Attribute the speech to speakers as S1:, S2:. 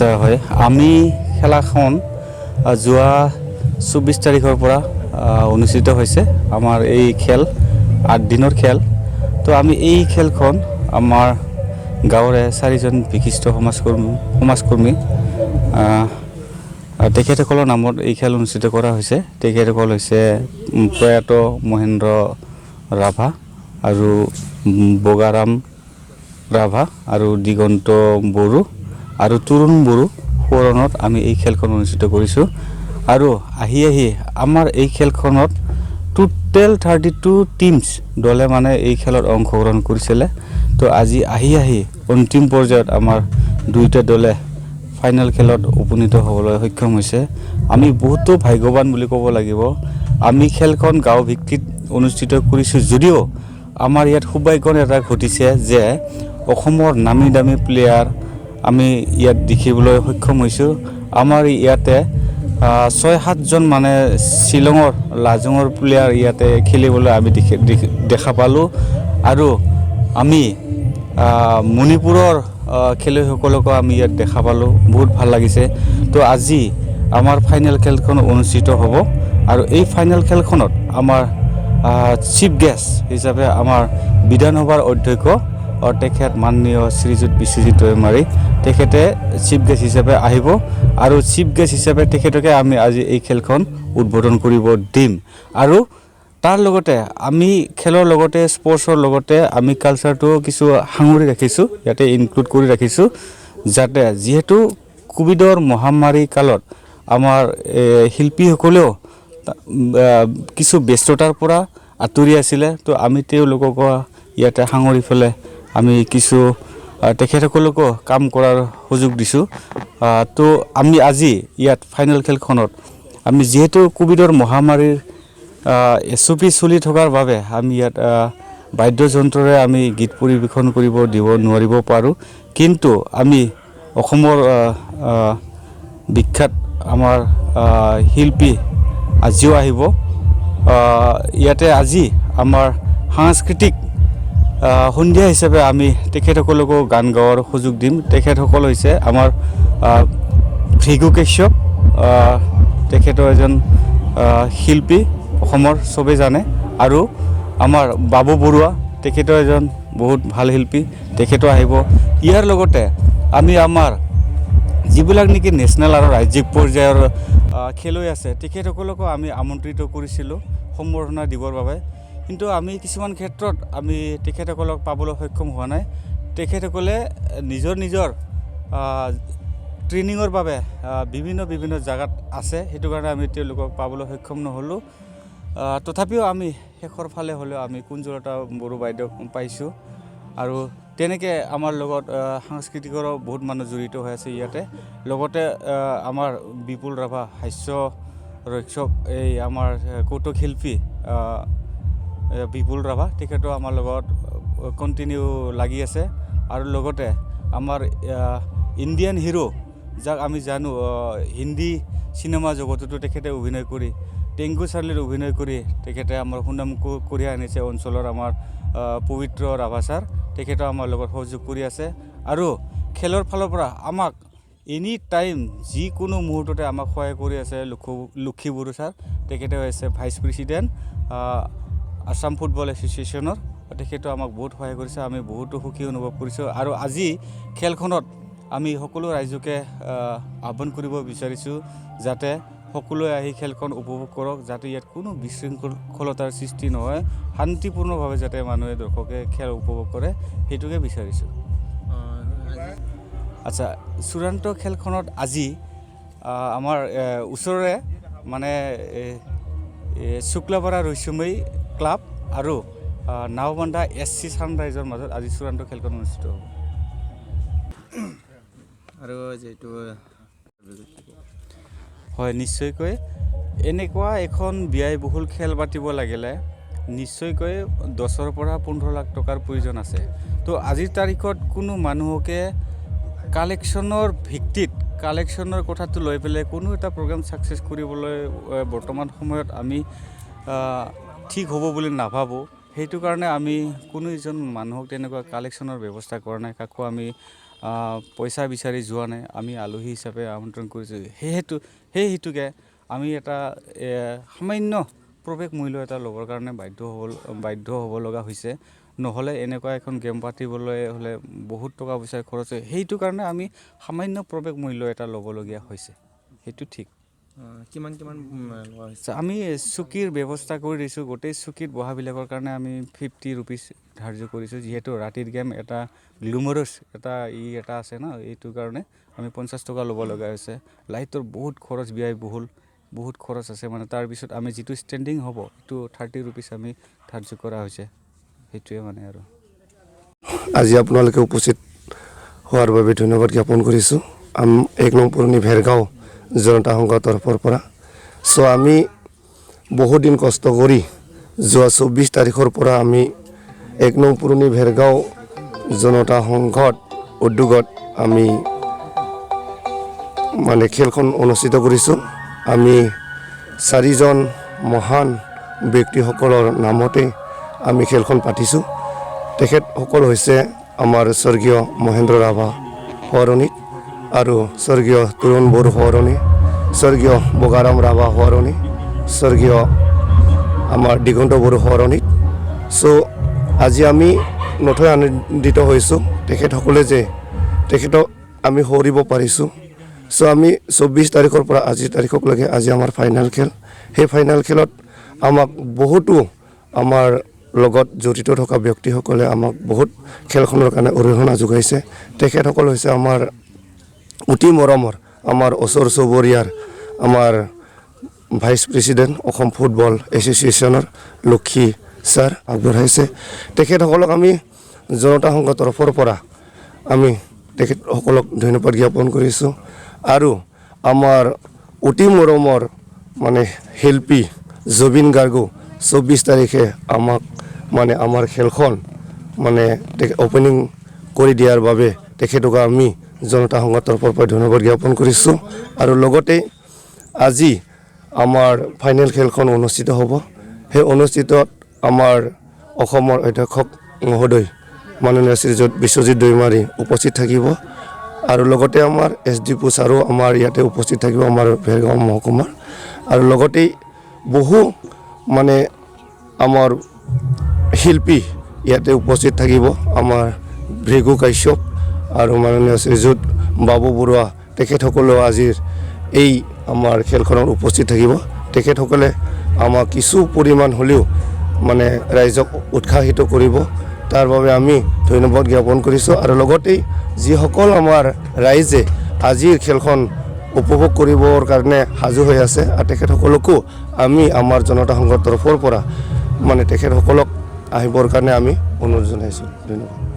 S1: হয় আমি খেলাখন যোৱা 24 তাৰিখৰ পৰা অনুষ্ঠিত হৈছে আমাৰ এই খেল 8 দিনৰ খেল তো আমি এই খেলখন আমাৰ গাঁৱৰে 4জন বিশিষ্ট সমাজকৰ্মী তেখেতসকলৰ নামত এই খেল অনুষ্ঠিত কৰা হৈছে। তেখেতসকল হৈছে প্ৰয়াত মহেন্দ্ৰ ৰাভা আৰু বগাৰাম ৰাভা আৰু দিগন্ত বড়ো আৰু তৰুণ বড়ো সোৰণত আমি এই খেলখন অনুষ্ঠিত কৰিছোঁ। আৰু আহি আমাৰ এই খেলখনত টোটেল 32 টিমছ দলে মানে এই খেলত অংশগ্ৰহণ কৰিছিলে। তো আজি আহি অন্তিম পৰ্যায়ত আমাৰ দুইটা দলে ফাইনেল খেলত উপনীত হ'বলৈ সক্ষম হৈছে। আমি বহুতো ভাগ্যৱান বুলি ক'ব লাগিব। আমি খেলখন গাঁও ভিত্তিত অনুষ্ঠিত কৰিছোঁ যদিও আমাৰ ইয়াত সৌভাগ্য এটা ঘটিছে যে অসমৰ নামী দামী প্লেয়াৰ আমি ইয়াত দেখিবলৈ সক্ষম হৈছোঁ। আমাৰ ইয়াতে 6-7জন মানে শ্বিলঙৰ লাজঙৰ প্লেয়াৰ ইয়াতে খেলিবলৈ আমি দেখা পালোঁ। আৰু আমি মণিপুৰৰ খেলুৱৈসকলকো আমি ইয়াত দেখা পালোঁ, বহুত ভাল লাগিছে। তো আজি আমাৰ ফাইনেল খেলখন অনুষ্ঠিত হ'ব আৰু এই ফাইনেল খেলখনত আমাৰ চিফ গেষ্ট হিচাপে আমাৰ বিধানসভাৰ অধ্যক্ষ তেখেত মাননীয় শ্ৰীযুত বিশ্বজিৎ দৈমাৰী তেখেতে চিফ গেষ্ট হিচাপে আহিব আৰু চিফ গেষ্ট হিচাপে তেখেতকে আমি আজি এই খেলখন উদ্বোধন কৰিব দিম। আৰু তাৰ লগতে আমি খেলৰ লগতে স্পৰ্টছৰ লগতে আমি কালচাৰটো কিছু সাঙুৰি ৰাখিছোঁ, ইয়াতে ইনক্লুড কৰি ৰাখিছোঁ, যাতে যিহেতু কোভিডৰ মহামাৰী কালত আমাৰ শিল্পীসকলেও কিছু ব্যস্ততাৰ পৰা আঁতৰি আছিলে। তো আমি তেওঁলোকক ইয়াতে সাঙুৰি পেলাই আমি কিছু তেখেতসকলকো কাম কৰাৰ সুযোগ দিছোঁ। তো আমি আজি ইয়াত ফাইনেল খেলখনত আমি যিহেতু কোভিডৰ মহামাৰীৰ SOP চলি থকাৰ বাবে আমি ইয়াত বাদ্যযন্ত্ৰৰে আমি গীত পৰিৱেশন দিব নোৱাৰিব পাৰোঁ, কিন্তু আমি অসমৰ বিখ্যাত আমাৰ শিল্পী আজিও আহিব। ইয়াতে আজি আমাৰ সাংস্কৃতিক সন্ধিয়া হিচাপে আমি তেখেতসকলকো গান গাওয়াৰ সুযোগ দিম। তেখেতসকল হৈছে আমাৰ ভৃগু কাশ্যপ, তেখেতৰ এজন শিল্পী, অসমৰ চবেই জানে। আৰু আমাৰ বাবু বৰুৱা, তেখেতৰ এজন বহুত ভাল শিল্পী, তেখেতো আহিব। ইয়াৰ লগতে আমি আমাৰ যিবিলাক নেকি নেশ্যনেল আৰু ৰাজ্যিক পৰ্যায়ৰ খেলুৱৈ আছে তেখেতসকলকো আমি আমন্ত্ৰিত কৰিছিলোঁ সম্বৰ্ধনা দিবৰ বাবে, কিন্তু আমি কিছুমান ক্ষেত্ৰত আমি তেখেতসকলক পাবলৈ সক্ষম হোৱা নাই। তেখেতসকলে নিজৰ ট্ৰেইনিঙৰ বাবে বিভিন্ন জাগাত আছে, সেইটো কাৰণে আমি তেওঁলোকক পাবলৈ সক্ষম নহ'লোঁ। তথাপিও আমি শেষৰ ফালে হ'লেও আমি কুঞ্জলতা বড়ো বাইদেউক পাইছোঁ। আৰু তেনেকৈ আমাৰ লগত সাংস্কৃতিকৰো বহুত মানুহ জড়িত হৈ আছে ইয়াতে। লগতে আমাৰ বিপুল ৰাভা হাস্য ৰক্ষক, এই আমাৰ কৌতুক শিল্পী বিপুল ৰাভা, তেখেতো আমাৰ লগত কণ্টিনিউ লাগি আছে। আৰু লগতে আমাৰ ইণ্ডিয়ান হিৰো, যাক আমি জানো হিন্দী চিনেমা জগততো তেখেতে অভিনয় কৰি, টেংগু চাৰ্লিত অভিনয় কৰি তেখেতে আমাৰ সুনাম কঢ়িয়াই আনিছে অঞ্চলৰ আমাৰ পবিত্ৰ ৰাভা ছাৰ, তেখেতেও আমাৰ লগত সহযোগ কৰি আছে। আৰু খেলৰ ফালৰ পৰা আমাক এনি টাইম যিকোনো মুহূৰ্ততে আমাক সহায় কৰি আছে লক্ষী বড়ো ছাৰ, তেখেতে হৈছে ভাইচ প্ৰেছিডেণ্ট আসাম ফুটবল এছ'চিয়েশ্যনৰ, তেখেতেও আমাক বহুত সহায় কৰিছে। আমি বহুতো সুখী অনুভৱ কৰিছোঁ। আৰু আজি খেলখনত আমি সকলো ৰাইজকে আহ্বান কৰিব বিচাৰিছোঁ যাতে সকলোৱে আহি খেলখন উপভোগ কৰক, যাতে ইয়াত কোনো বিশৃংখলতাৰ সৃষ্টি নহয়, শান্তিপূৰ্ণভাৱে যাতে মানুহে দৰ্শকে খেল উপভোগ কৰে, সেইটোকে বিচাৰিছোঁ। আচ্ছা, চূড়ান্ত খেলখনত আজি আমাৰ ওচৰৰে মানে শুক্লাপাৰা ৰৈচুমৈ ক্লাব আৰু নাওবন্ধা SC ছানৰাইজৰ মাজত আজি চূড়ান্ত খেলখন অনুষ্ঠিত হ'ব। আৰু যিটো হয়, নিশ্চয়কৈ এনেকুৱা এখন ব্যয়বহুল খেল পাতিব লাগিলে নিশ্চয়কৈ 10 পৰা 15 লাখ টকাৰ প্ৰয়োজন আছে। তো আজিৰ তাৰিখত কোনো মানুহকে কালেকশ্যনৰ ভিত্তিত কালেকশ্যনৰ কথাটো লৈ পেলাই কোনো এটা প্ৰগ্ৰাম ছাকচেছ কৰিবলৈ বৰ্তমান সময়ত আমি ঠিক হ'ব বুলি নাভাবোঁ। সেইটো কাৰণে আমি কোনো এজন মানুহক তেনেকুৱা কালেকশ্যনৰ ব্যৱস্থা কৰা নাই, কাকো আমি পইচা বিচাৰি যোৱা নাই, আমি আলহী হিচাপে আমন্ত্ৰণ কৰিছোঁ। সেই হেতুকে আমি এটা সামান্য প্ৰৱেশ মূল্য এটা ল'বৰ কাৰণে বাধ্য হ'ব লগা হৈছে। নহ'লে এনেকুৱা এখন গেম পাতিবলৈ হ'লে বহুত টকা পইচা খৰচ হয়, সেইটো কাৰণে আমি সামান্য প্ৰৱেশ মূল্য এটা ল'বলগীয়া হৈছে। সেইটো ঠিক।
S2: কিমান লোৱা হৈছে?
S1: আমি চকীৰ ব্যৱস্থা কৰি দিছোঁ। গোটেই চকীত বহাবিলাকৰ কাৰণে আমি 50 ৰুপিজ ধাৰ্য কৰিছোঁ। যিহেতু ৰাতিৰ গেম এটা গ্লুমাৰাছ এটা আছে ন, এইটো কাৰণে আমি 50 টকা ল'ব লগা হৈছে। লাইটৰ বহুত খৰচ বহুত খৰচ আছে মানে। তাৰপিছত আমি যিটো ষ্টেণ্ডিং হ'ব সেইটো 30 ৰুপিজ আমি ধাৰ্য কৰা হৈছে। সেইটোৱে মানে আৰু।
S3: আজি আপোনালোকে উপস্থিত হোৱাৰ বাবে ধন্যবাদ জ্ঞাপন কৰিছোঁ। 1 নং পুৰণি ভেৰগাঁও জনতা সংঘৰ তৰফৰ পৰা। চ' আমি বহুদিন কষ্ট কৰি যোৱা 24 তাৰিখৰ পৰা আমি 1 নং পুৰণি ভেৰগাঁও জনতা সংঘত উদ্যোগত আমি মানে খেলখন অনুষ্ঠিত কৰিছোঁ। আমি 4জন মহান ব্যক্তিসকলৰ নামতে আমি খেলখন পাতিছোঁ। তেখেতসকল হৈছে আমাৰ স্বৰ্গীয় মহেন্দ্ৰ ৰাভা সোঁৱৰণী আৰু স্বৰ্গীয় তৰুণ বড়ো সোঁৱৰণী, স্বৰ্গীয় বগাৰাম ৰাভা সোঁৱৰণী, স্বৰ্গীয় আমাৰ দিগন্ত বড়ো সোঁৱৰণী। চ' আজি আমি নথৈ আনন্দিত হৈছোঁ তেখেতসকলে যে তেখেতক আমি সোঁৱৰিব পাৰিছোঁ। চ' আমি 24 তাৰিখৰ পৰা আজিৰ তাৰিখলৈকে আজি আমাৰ ফাইনেল খেল। সেই ফাইনেল খেলত আমাক বহুতো আমাৰ লগত জড়িত থকা ব্যক্তিসকলে আমাক বহুত খেলখনৰ কাৰণে অৰিহণা যোগাইছে। তেখেতসকল হৈছে আমাৰ অতি মৰমৰ আমাৰ ওচৰ চুবুৰীয়াৰ আমাৰ ভাইচ প্ৰেছিডেণ্ট অসম ফুটবল এছ'চিয়েশ্যনৰ লক্ষী ছাৰ আগবঢ়াইছে। তেখেতসকলক আমি জনতা সংঘৰ তৰফৰ পৰা আমি তেখেতসকলক ধন্যবাদ জ্ঞাপন কৰিছোঁ। আৰু আমাৰ অতি মৰমৰ মানে শিল্পী জুবিন গাৰ্গো 24 তাৰিখে আমাক মানে আমাৰ খেলখন মানে অপেনিং কৰি দিয়াৰ বাবে তেখেতক আমি জনতা সংঘৰ তৰফৰ পৰা ধন্যবাদ জ্ঞাপন কৰিছোঁ। আৰু লগতে আজি আমাৰ ফাইনেল খেলখন অনুষ্ঠিত হ'ব। সেই অনুষ্ঠিতত আমাৰ অসমৰ অধ্যক্ষ মহোদয় মাননীয় শ্ৰীযুত বিশ্বজিৎ দৈমাৰী উপস্থিত থাকিব। আৰু লগতে আমাৰ SDP ছাৰো আমাৰ ইয়াতে উপস্থিত থাকিব, আমাৰ ভেৰগাঁও মহকুমাৰ। আৰু লগতেই বহু মানে আমাৰ শিল্পী ইয়াতে উপস্থিত থাকিব, আমাৰ ভৃগু কাশ্যপ আৰু মাননীয় শ্ৰীযুত বাবু বৰুৱা। তেখেতসকলেও আজিৰ এই আমাৰ খেলখনত উপস্থিত থাকিব। তেখেতসকলে আমাক কিছু পৰিমাণ হ'লেও মানে ৰাইজক উৎসাহিত কৰিব, তাৰ বাবে আমি ধন্যবাদ জ্ঞাপন কৰিছোঁ। আৰু লগতেই যিসকল আমাৰ ৰাইজে আজিৰ খেলখন উপভোগ কৰিবৰ কাৰণে সাজু হৈ আছে, আৰু তেখেতসকলকো আমি আমাৰ জনতা সংঘৰ তৰফৰ পৰা মানে তেখেতসকলক আহিবৰ কাৰণে আমি অনুৰোধ জনাইছোঁ। ধন্যবাদ।